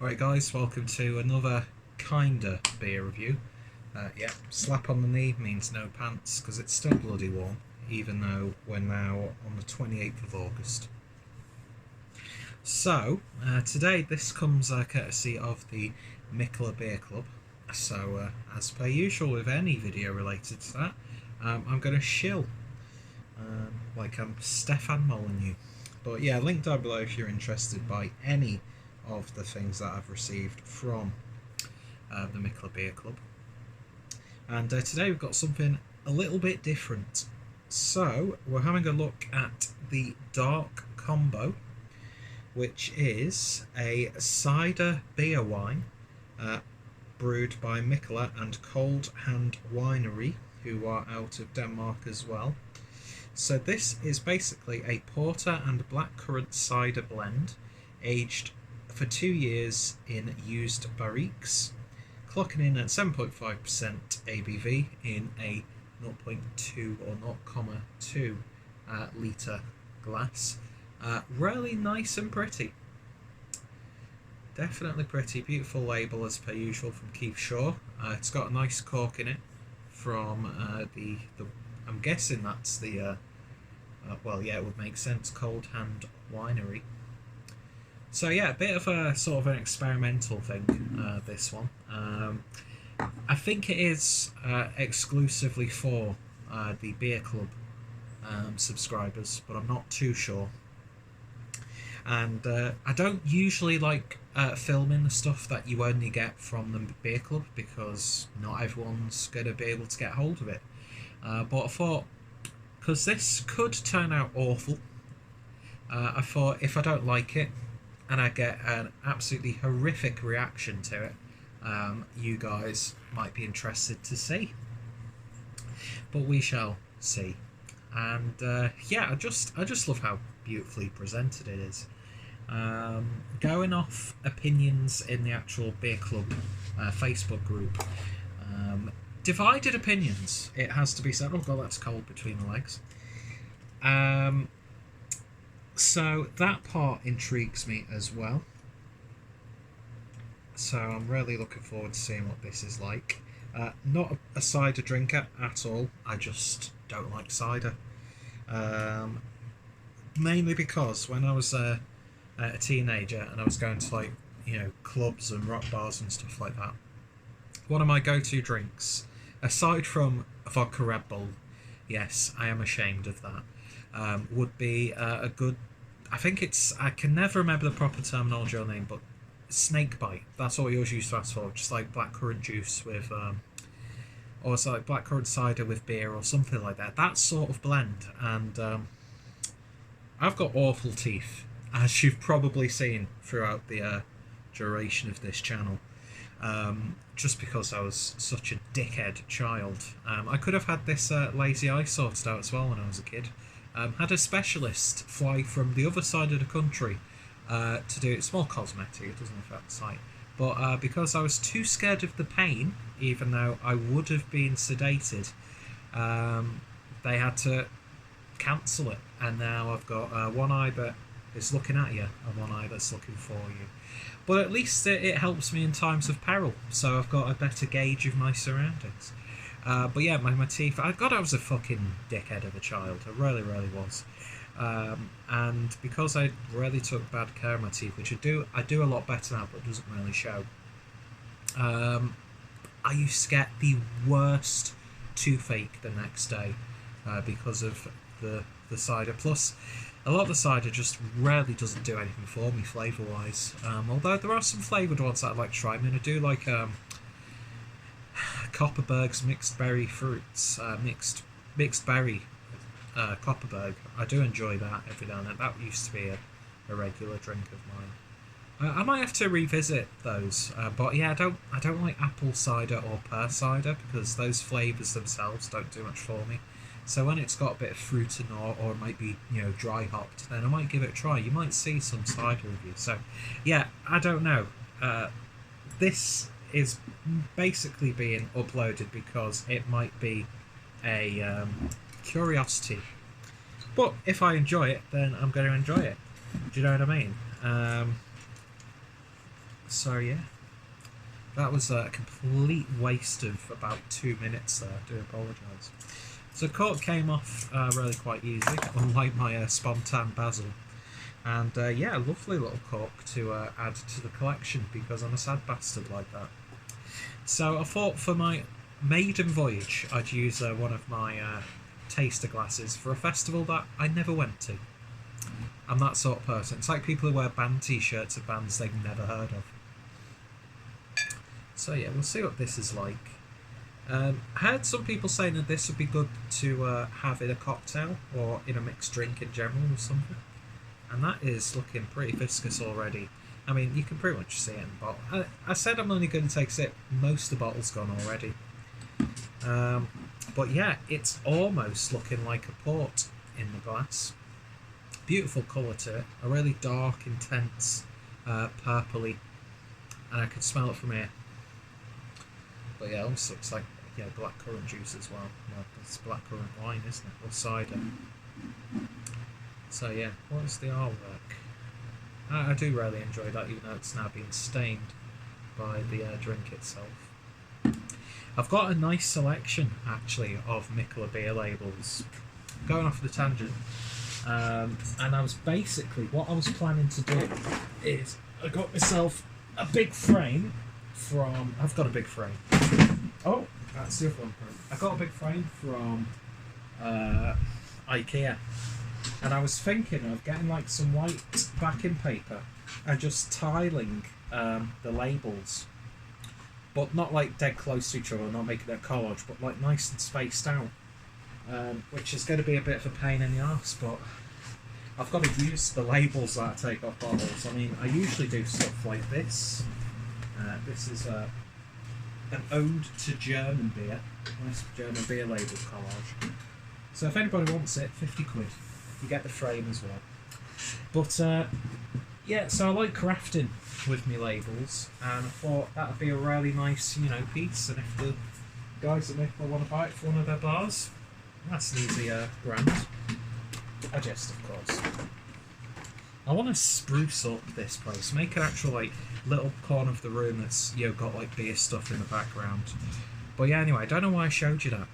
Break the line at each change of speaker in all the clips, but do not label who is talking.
Alright guys, welcome to another kinda beer review. Yeah, slap on the knee means no pants because it's still bloody warm, even though we're now on the 28th of August. So, today this comes courtesy of the Mikkeller Beer Club. So, as per usual with any video related to that, I'm going to shill, like I'm Stefan Molyneux. But yeah, link down below if you're interested by any of the things that I've received from the Mikkeller Beer Club. And today we've got something a little bit different. So we're having a look at the Dark Combo, which is a cider beer wine brewed by Mikkeller and Cold Hand Winery, who are out of Denmark as well. So this is basically a porter and blackcurrant cider blend, aged for 2 years in used barriques, clocking in at 7.5% ABV in a 0.2 or 0.2 litre glass. Really nice and pretty. Definitely pretty. Beautiful label as per usual from Keith Shaw. It's got a nice cork in it from the I'm guessing that's the well, yeah, it would make sense, Cold Hand Winery. So yeah, a bit of a sort of an experimental thing, this one. I think it is exclusively for the Beer Club subscribers, but I'm not too sure. And I don't usually like filming the stuff that you only get from the Beer Club, because not everyone's going to be able to get hold of it. But I thought, because this could turn out awful, I thought if I don't like it, and I get an absolutely horrific reaction to it, you guys might be interested to see. But we shall see. And yeah, I just love how beautifully presented it is. Going off opinions in the actual Beer Club Facebook group, divided opinions, it has to be said. Oh god, that's cold between the legs. So that part intrigues me as well. So I'm really looking forward to seeing what this is like. Not a cider drinker at all. I just don't like cider. Mainly because when I was a teenager and I was going to, like, you know, clubs and rock bars and stuff like that, one of my go-to drinks, aside from vodka Red Bull, yes, I am ashamed of that, would be a good, I think it's, I can never remember the proper terminology or name, but snake bite. That's what we always used to ask for, just like blackcurrant juice with, or it's like blackcurrant cider with beer or something like that. That sort of blend. And I've got awful teeth, as you've probably seen throughout the duration of this channel. Just because I was such a dickhead child. I could have had this lazy eye sorted out as well when I was a kid. Had a specialist fly from the other side of the country to do it. It's more cosmetic, it doesn't affect the sight. But because I was too scared of the pain, even though I would have been sedated, they had to cancel it. And now I've got one eye that is looking at you and one eye that's looking for you. But at least it helps me in times of peril, so I've got a better gauge of my surroundings. But yeah, my teeth, I was a fucking dickhead of a child. I really, really was. And because I really took bad care of my teeth, which I do a lot better now, but doesn't really show, I used to get the worst toothache the next day because of the cider. Plus, a lot of the cider just rarely doesn't do anything for me flavour-wise. Although there are some flavoured ones that I'd like to try. I mean, I do like Copperberg's mixed berry fruits, mixed berry Copperberg. I do enjoy that every now and then. That used to be a regular drink of mine. I might have to revisit those, but yeah, I don't like apple cider or pear cider because those flavours themselves don't do much for me. So when it's got a bit of fruit in, or it might be, you know, dry hopped, then I might give it a try. You might see some cider reviews. So yeah, I don't know. This is basically being uploaded because it might be a curiosity. But if I enjoy it, then I'm going to enjoy it. Do you know what I mean? So yeah, that was a complete waste of about 2 minutes there. I do apologise. So cork came off really quite easy, unlike my spontan basil. And yeah, a lovely little cork to add to the collection because I'm a sad bastard like that. So I thought for my maiden voyage I'd use one of my taster glasses for a festival that I never went to. I'm that sort of person. It's like people who wear band t-shirts of bands they've never heard of. So yeah, we'll see what this is like. I heard some people saying that this would be good to have in a cocktail or in a mixed drink in general or something. And that is looking pretty viscous already. I mean, you can pretty much see it in the bottle. I said I'm only going to take a sip. Most of the bottle's gone already. But yeah, it's almost looking like a port in the glass. Beautiful colour to it. A really dark, intense, purpley. And I can smell it from here. But yeah, it also looks like blackcurrant juice as well. Well, it's blackcurrant wine, isn't it? Or cider. So yeah, what's the artwork? I do really enjoy that, even though it's now being stained by the drink itself. I've got a nice selection, actually, of Mikkeller beer labels. Going off the tangent. And I was basically, what I was planning to do is, I got myself a big frame from, I've got a big frame. Oh, that's the other one. I got a big frame from IKEA. And I was thinking of getting like some white backing paper and just tiling the labels. But not like dead close to each other, not making it a collage, but like nice and spaced out. Which is going to be a bit of a pain in the arse, but I've got to use the labels that I take off bottles. I mean, I usually do stuff like this. This is an ode to German beer. Nice German beer label collage. So if anybody wants it, 50 quid. You get the frame as well. But yeah, so I like crafting with my labels, and I thought that would be a really nice, piece. And if the guys at Mikkeller want to buy it for one of their bars, that's an easy brand. A jest, of course. I want to spruce up this place, make an actual like little corner of the room that's got like beer stuff in the background. But yeah, anyway, I don't know why I showed you that.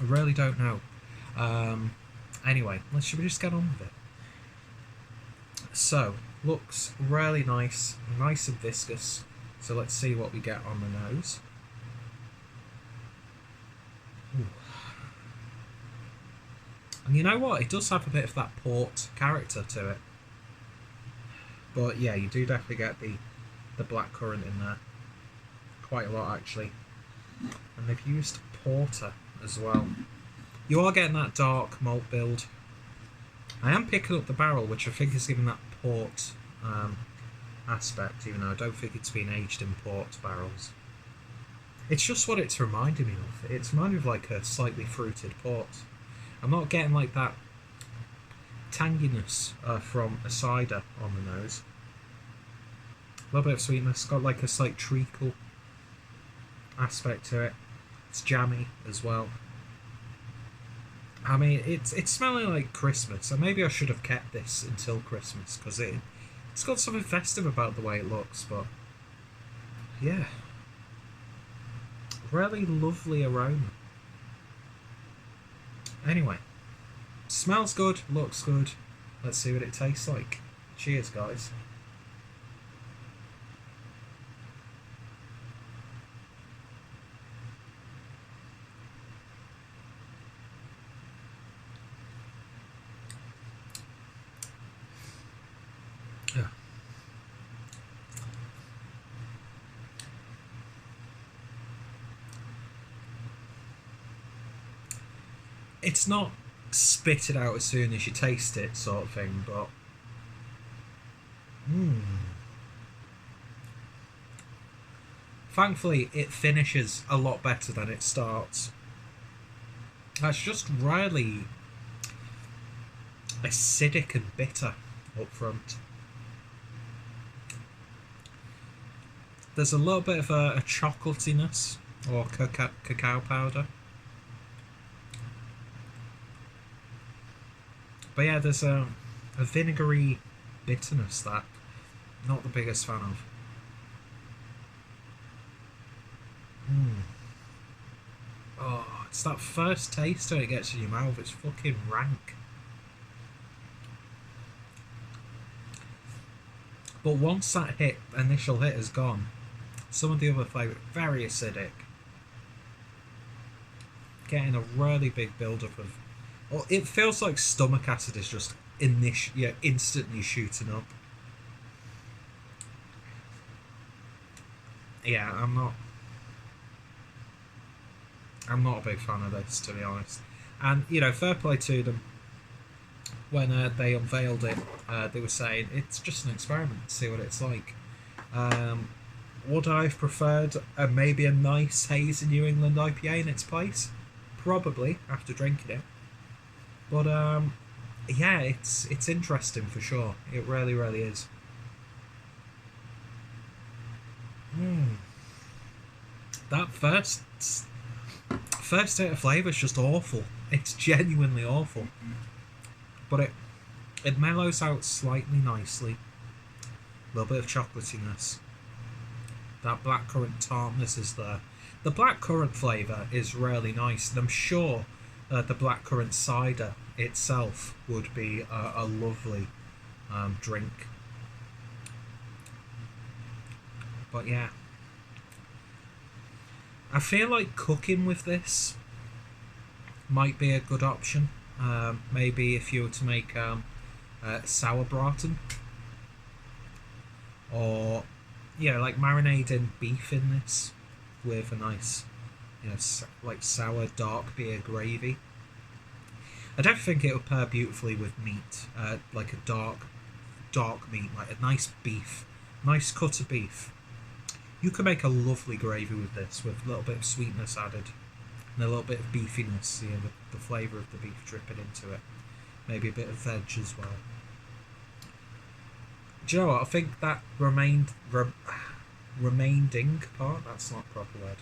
I really don't know. Anyway, should we just get on with it? So, looks really nice and viscous. So let's see what we get on the nose. Ooh. And you know what? It does have a bit of that port character to it. But yeah, you do definitely get the blackcurrant in there. Quite a lot, actually. And they've used porter as well. You are getting that dark malt build. I am picking up the barrel, which I think is giving that port aspect, even though I don't think it's been aged in port barrels. It's just what it's reminding me of. It's reminding me of like a slightly fruited port. I'm not getting like that tanginess from a cider on the nose. A little bit of sweetness, got like a slight treacle aspect to it. It's jammy as well. I mean, it's smelling like Christmas, and maybe I should have kept this until Christmas, because it's got something festive about the way it looks, but yeah. Really lovely aroma. Anyway, smells good, looks good. Let's see what it tastes like. Cheers, guys. Yeah. It's not spit it out as soon as you taste it sort of thing, but thankfully it finishes a lot better than it starts. That's just really acidic and bitter up front. There's a little bit of a chocolatiness or cacao powder. But yeah, there's a vinegary bitterness that Not the biggest fan of. Mm. Oh, it's that first taste when it gets in your mouth. It's fucking rank. But once that initial hit is gone, some of the other flavour, very acidic. Getting a really big build-up of... Well, it feels like stomach acid is just instantly shooting up. Yeah, I'm not a big fan of this, to be honest. And, you know, fair play to them. When they unveiled it, they were saying it's just an experiment to see what it's like. Would I have preferred maybe a nice hazy New England IPA in its place? Probably, after drinking it. But yeah, it's interesting for sure. It really, really is. That first hit of flavour is just awful. It's genuinely awful. But it mellows out slightly nicely. A little bit of chocolatiness. That blackcurrant tartness is there. The blackcurrant flavour is really nice, and I'm sure the blackcurrant cider itself would be a lovely drink. But yeah, I feel like cooking with this might be a good option. Maybe if you were to make sauerbraten, or yeah, like marinating beef in this with a nice, you know, like sour dark beer gravy. I don't think it would pair beautifully with meat, like a dark meat, like a nice beef, nice cut of beef. You can make a lovely gravy with this, with a little bit of sweetness added, and a little bit of beefiness, you know, the flavour of the beef dripping into it. Maybe a bit of veg as well. Do you know what? I think that remaining part, that's not a proper word.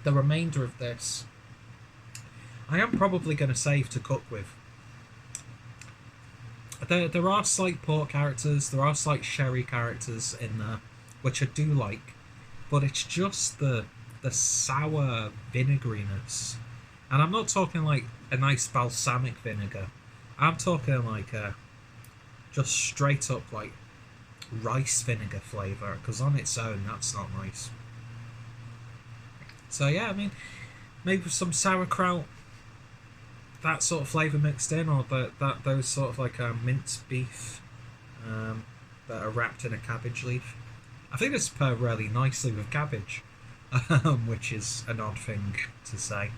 The remainder of this, I am probably going to save to cook with. There are slight port characters, there are slight sherry characters in there, which I do like, but it's just the sour vinegariness. And I'm not talking like a nice balsamic vinegar. I'm talking like just straight up like rice vinegar flavour, because on its own that's not nice. So yeah, I mean, maybe with some sauerkraut, that sort of flavour mixed in, or those sort of like minced beef that are wrapped in a cabbage leaf. I think this pair really nicely with cabbage, which is an odd thing to say.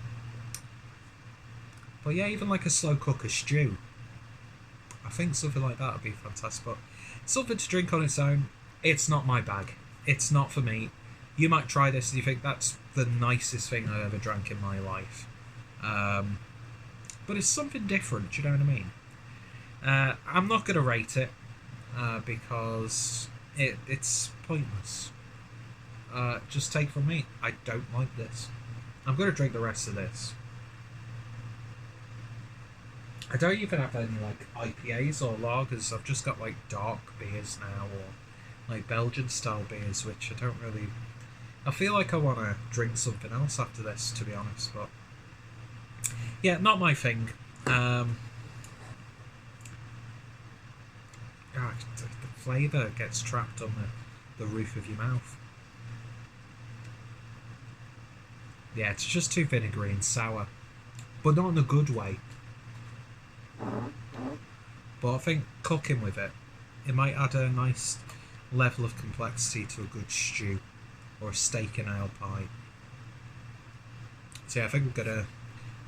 But yeah, even like a slow cooker stew, I think something like that would be fantastic. But something to drink on its own, it's not my bag. It's not for me. You might try this and you think that's the nicest thing I ever drank in my life. But it's something different, do you know what I mean? I'm not going to rate it because it's pointless. Just take from me, I don't like this. I'm going to drink the rest of this. I don't even have any like IPAs or lagers. I've just got like dark beers now, or like Belgian style beers, which I don't really... I feel like I want to drink something else after this, to be honest, but yeah, not my thing. The flavour gets trapped on the roof of your mouth. Yeah, it's just too vinegary and sour, but not in a good way. But I think cooking with it might add a nice level of complexity to a good stew or a steak and ale pie. So yeah, I think I'm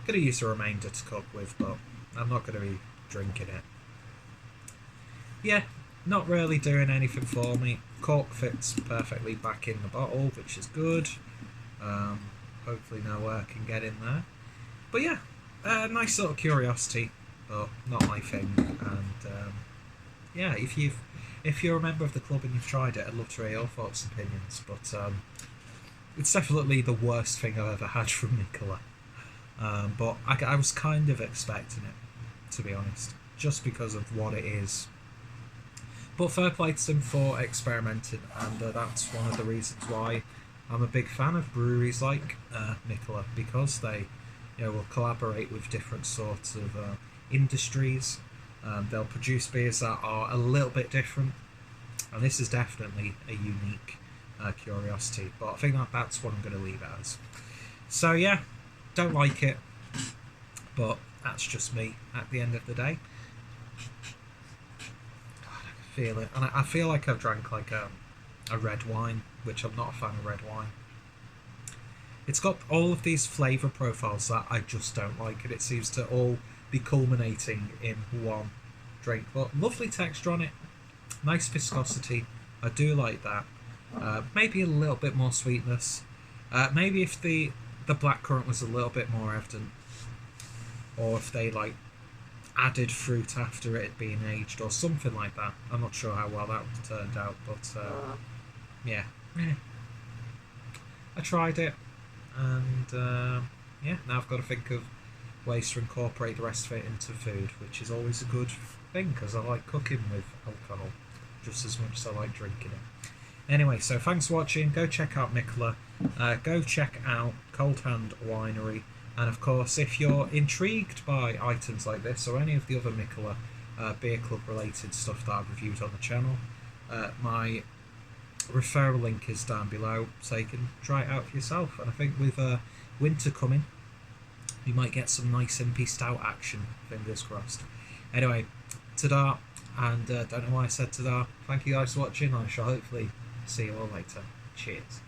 gonna use the remainder to cook with, but I'm not gonna be drinking it. Yeah, not really doing anything for me. Cork fits perfectly back in the bottle, which is good. Hopefully no air can get in there. But yeah, nice sort of curiosity, but not my thing. And yeah, if you're a member of the club and you've tried it, I'd love to hear your thoughts and opinions. But it's definitely the worst thing I've ever had from Mikkeller. But I was kind of expecting it, to be honest, just because of what it is. But fair play to them for experimenting, and that's one of the reasons why I'm a big fan of breweries like Mikkeller, because they, will collaborate with different sorts of industries. They'll produce beers that are a little bit different, and this is definitely a unique curiosity. But I think that's what I'm going to leave it as. So yeah, don't like it, but that's just me at the end of the day. Feel it, and I feel like I've drank like a red wine, which I'm not a fan of red wine. It's got all of these flavour profiles that I just don't like, and it seems to all be culminating in one drink. But lovely texture on it, nice viscosity, I do like that. Maybe a little bit more sweetness. Maybe if the blackcurrant was a little bit more evident, or if they added fruit after it had been aged or something like that. I'm not sure how well that turned out, but yeah, I tried it, and yeah, now I've got to think of ways to incorporate the rest of it into food, which is always a good thing because I like cooking with alcohol just as much as I like drinking it. Anyway, so thanks for watching. Go check out Mikkeller, go check out Cold Hand Winery. And of course, if you're intrigued by items like this or any of the other Mikkeller Beer Club related stuff that I've reviewed on the channel, my referral link is down below, so you can try it out for yourself. And I think with winter coming, you might get some nice impy stout action, fingers crossed. Anyway, ta-da, and don't know why I said ta-da. Thank you guys for watching. I shall hopefully see you all later. Cheers.